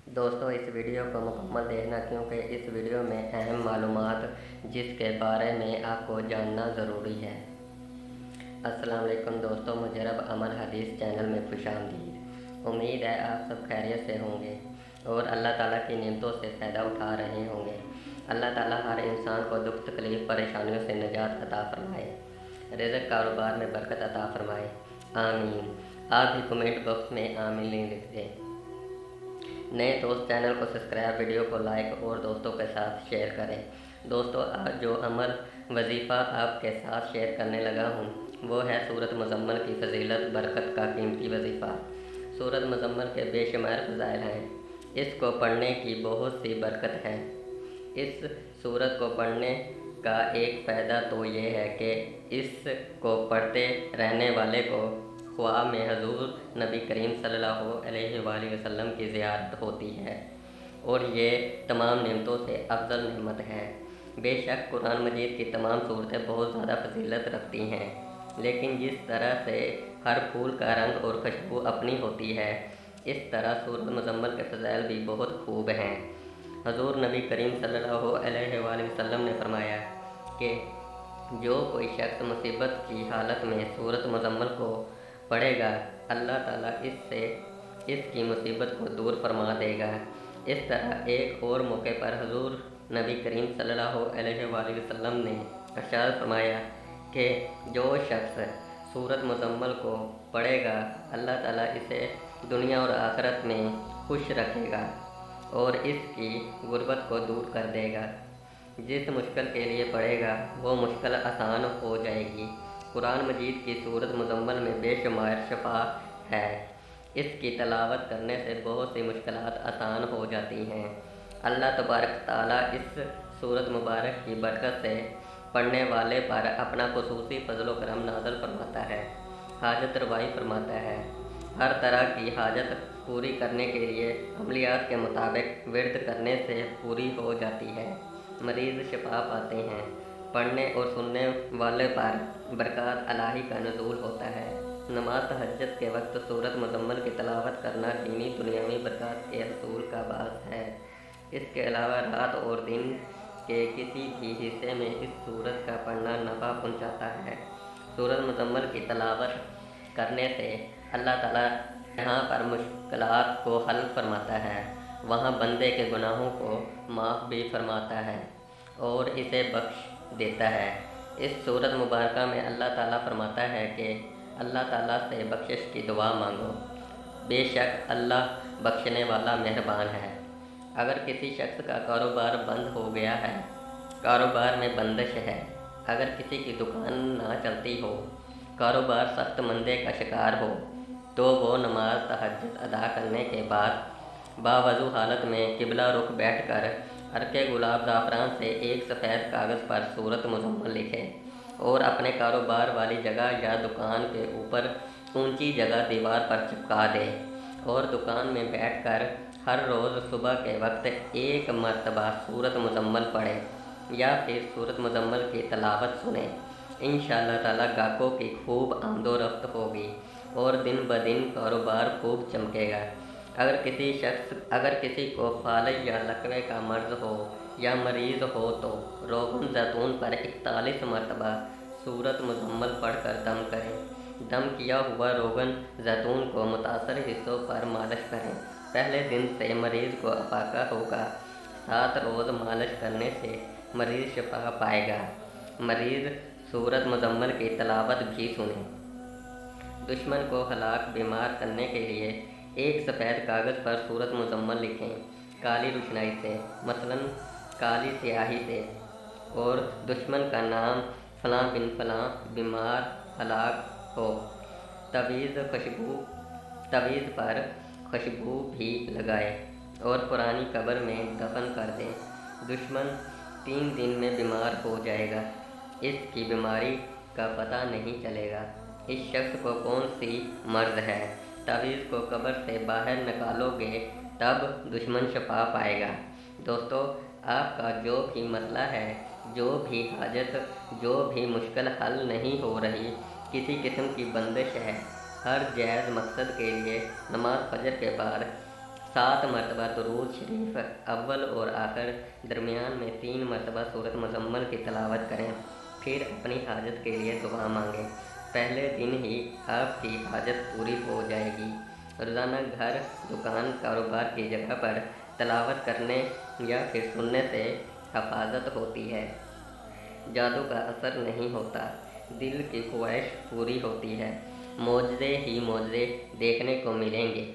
दोस्तों इस वीडियो को मुकम्मल देखना क्योंकि इस वीडियो में अहम मालूमात जिसके बारे में आपको जानना ज़रूरी है। अस्सलाम वालेकुम दोस्तों, मुजरब अमल हदीस चैनल में खुशामदीद। उम्मीद है आप सब खैरियत से होंगे और अल्लाह ताला की नेमतों से फ़ायदा उठा रहे होंगे। अल्लाह ताला हर इंसान को दुख तकलीफ़ परेशानियों से निजात अता फरमाए, रिज़्क़ कारोबार में बरकत अता फरमाए, आमीन। आप भी कमेंट बॉक्स में आमीन लिख दें। नए दोस्त चैनल को सब्सक्राइब, वीडियो को लाइक और दोस्तों के साथ शेयर करें। दोस्तों आज जो अमल वजीफ़ा आपके साथ शेयर करने लगा हूँ वो है सूरत मुज़म्मल की फजीलत बरकत का कीमती वजीफ़ा। सूरत मुज़म्मल के बेशुमार फ़ज़ाइल हैं। इसको पढ़ने की बहुत सी बरकत है। इस सूरत को पढ़ने का एक फ़ायदा तो ये है कि इसको पढ़ते रहने वाले को ख्वाब में हजूर नबी करीम सल्लल्लाहु अलैहि वसल्लम की ज़ियारत होती है और ये तमाम नेमतों से अफजल नेमत है। बेशक कुरान मजीद की तमाम सूरतें बहुत ज़्यादा फजीलत रखती हैं, लेकिन जिस तरह से हर फूल का रंग और खुशबू अपनी होती है, इस तरह सूरत मुज़म्मल के फ़ज़ाइल भी बहुत खूब हैं। हजूर नबी करीम सल्लल्लाहु अलैहि वसल्लम ने फरमाया कि जो कोई शख्स मुसीबत की हालत में सूरत मुज़म्मल को पढ़ेगा, अल्लाह ताला इससे इसकी मुसीबत को दूर फरमा देगा। इस तरह एक और मौके पर हजूर नबी करीम सल्लल्लाहु अलैहि वसल्लम ने इरशाद फरमाया कि जो शख्स सूरत मुज़म्मल को पढ़ेगा, अल्लाह ताला इसे दुनिया और आखिरत में खुश रखेगा और इसकी गुर्बत को दूर कर देगा। जिस मुश्किल के लिए पढ़ेगा वो मुश्किल आसान हो जाएगी। कुरान मजीद की सूरत मुज़म्मल में बेशुमार शफा है। इसकी तलावत करने से बहुत सी मुश्किलात आसान हो जाती हैं। अल्लाह तबारक ताला इस सूरत मुबारक की बरकत से पढ़ने वाले पर अपना खुसूसी फजल व करम नाज़िल फरमाता है, हाजत रवाई फरमाता है। हर तरह की हाजत पूरी करने के लिए अमलियात के मुताबिक विर्द करने से पूरी हो जाती है। मरीज़ शिफा पाते हैं। पढ़ने और सुनने वाले पर बरक़ात इलाही का नुज़ूल होता है। नमाज तहज्जुद के वक्त सूरत मुज़म्मल की तलावत करना दीनी दुनियावी बरक़ात के हसूल का बास है। इसके अलावा रात और दिन के किसी भी हिस्से में इस सूरत का पढ़ना नफ़ा पहुँचाता है। सूरत मुज़म्मल की तलावत करने से अल्लाह ताला यहाँ पर मुश्किलात को हल फरमाता है, वहाँ बंदे के गुनाहों को माफ़ भी फरमाता है और इसे बख्श देता है। इस सूरत मुबारक में अल्लाह ताला फरमाता है कि अल्लाह ताला से बख्शिश की दुआ मांगो, बेशक अल्लाह बख्शने वाला मेहरबान है। अगर किसी शख्स का कारोबार बंद हो गया है, कारोबार में बंदिश है, अगर किसी की दुकान ना चलती हो, कारोबार सख्त मंदे का शिकार हो, तो वो नमाज तहज्जुद अदा करने के बाद बावजू हालत में किबला रुख बैठकर अरके गुलाब ज़ाफ़रान से एक सफ़ेद कागज़ पर सूरत मुज़म्मल लिखे और अपने कारोबार वाली जगह या दुकान के ऊपर ऊंची जगह दीवार पर चिपका दे और दुकान में बैठकर हर रोज़ सुबह के वक्त एक मरतबा सूरत मुज़म्मल पढ़े या फिर सूरत मुज़म्मल की तलावत सुने। इंशाअल्लाह ताला गाहकों की खूब आमदोरफ्त होगी और दिन ब दिन कारोबार खूब चमकेगा। अगर किसी को फालज या लकवे का मर्ज़ हो या मरीज़ हो तो रोगन ज़ैतून पर 41 मरतबा सूरत मुज़म्मल पढ़कर दम करें। दम किया हुआ रोगन ज़ैतून को मुतासर हिस्सों पर मालिश करें। पहले दिन से मरीज़ को अफाका होगा। 7 रोज़ मालिश करने से मरीज़ शिफा पाएगा। मरीज़ सूरत मुज़म्मल की तलावत भी सुने। दुश्मन को हलाक बीमार करने के लिए एक सफ़ेद कागज़ पर सूरत मुज़म्मल लिखें, काली रुशनाई से, मसलन काली स्याही से, और दुश्मन का नाम फ़लाँ बिन फ़लाँ बीमार हलाक हो। तवीज़ पर खुशबू भी लगाए और पुरानी कब्र में दफन कर दें। दुश्मन 3 दिन में बीमार हो जाएगा, इसकी बीमारी का पता नहीं चलेगा। इस शख्स को कौन सी मर्ज़ है, तावीज़ को कब्र से बाहर निकालोगे तब दुश्मन शिफा पाएगा। दोस्तों आपका जो भी मसला है, जो भी हाजत, जो भी मुश्किल हल नहीं हो रही, किसी किस्म की बंदिश है, हर जायज़ मकसद के लिए नमाज फजर के बाद 7 मरतबा दुरूद शरीफ अव्वल और आखिर दरमियान में 3 मरतबा सूरत मुज़म्मल की तिलावत करें। फिर अपनी हाजत के लिए दुआ मांगें। पहले दिन ही आपकी हाजत पूरी हो जाएगी। रोज़ाना घर, दुकान, कारोबार की जगह पर तिलावत करने या फिर सुनने से हिफाजत होती है। जादू का असर नहीं होता, दिल की ख्वाहिश पूरी होती है। मौजज़े ही मौजज़े देखने को मिलेंगे।